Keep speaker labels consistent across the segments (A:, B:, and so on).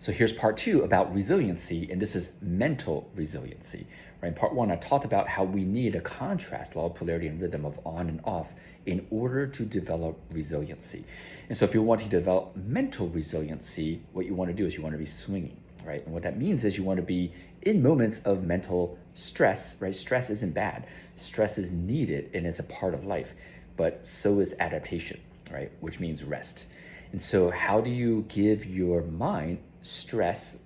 A: So here's part two about resiliency, and this is mental resiliency. Right? In part one, I talked about how we need a contrast, law of polarity and rhythm of on and off in order to develop resiliency. And so if you want to develop mental resiliency, what you want to do is you want to be swinging, right? And what that means is you want to be in moments of mental stress, right? Stress isn't bad. Stress is needed and it's a part of life, but so is adaptation, right? Which means rest. And so how do you give your mind stress,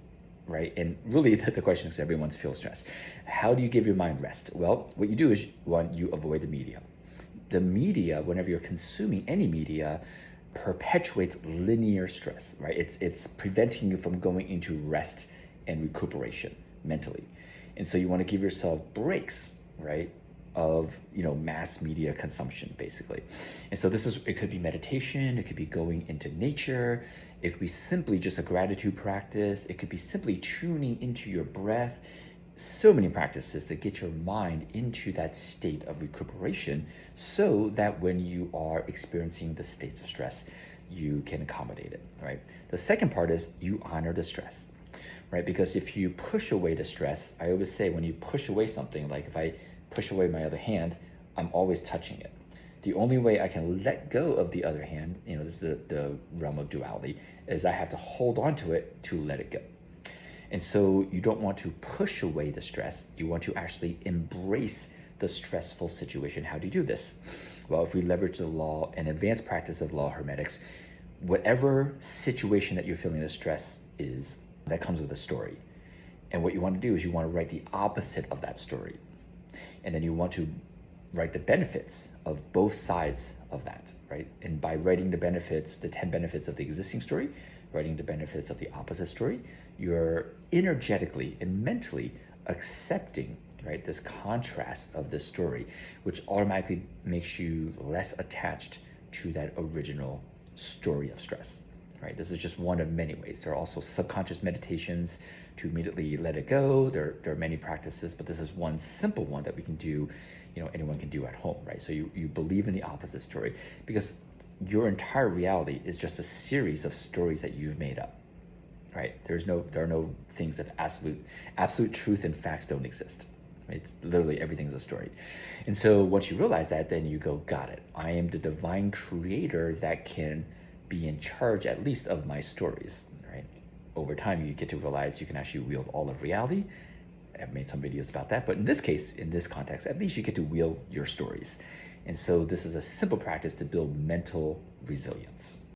A: right? And really the question is everyone feels stress. How do you give your mind rest? Well, what you do is one, you avoid the media. The media, whenever you're consuming any media, perpetuates linear stress, right? It's preventing you from going into rest and recuperation mentally. And so you want to give yourself breaks, right? Of mass media consumption basically. And so it could be meditation, it could be going into nature, it could be simply just a gratitude practice, it could be simply tuning into your breath. So many practices to get your mind into that state of recuperation so that when you are experiencing the states of stress, you can accommodate it, right? The second part is you honor the stress, right? Because if you push away the stress, I always say when you push away something, like if I push away my other hand, I'm always touching it. The only way I can let go of the other hand, this is the realm of duality, is I have to hold on to it to let it go. And so you don't want to push away the stress. You want to actually embrace the stressful situation. How do you do this? Well, if we leverage the law and advanced practice of law of hermetics, whatever situation that you're feeling the stress is, that comes with a story. And what you want to do is you want to write the opposite of that story. And then you want to write the benefits of both sides of that, right? And by writing the benefits, the 10 benefits of the existing story, writing the benefits of the opposite story, you're energetically and mentally accepting, right, this contrast of this story, which automatically makes you less attached to that original story of stress, right? This is just one of many ways. There are also subconscious meditations to immediately let it go. There are many practices, but this is one simple one that we can do, anyone can do at home, right? So you believe in the opposite story because your entire reality is just a series of stories that you've made up, right? There are no things of absolute truth and facts don't exist. It's literally everything's a story. And so once you realize that, then you go, got it. I am the divine creator that can be in charge at least of my stories, right? Over time, you get to realize you can actually wield all of reality. I've made some videos about that, but in this case, in this context, at least you get to wield your stories. And so this is a simple practice to build mental resilience.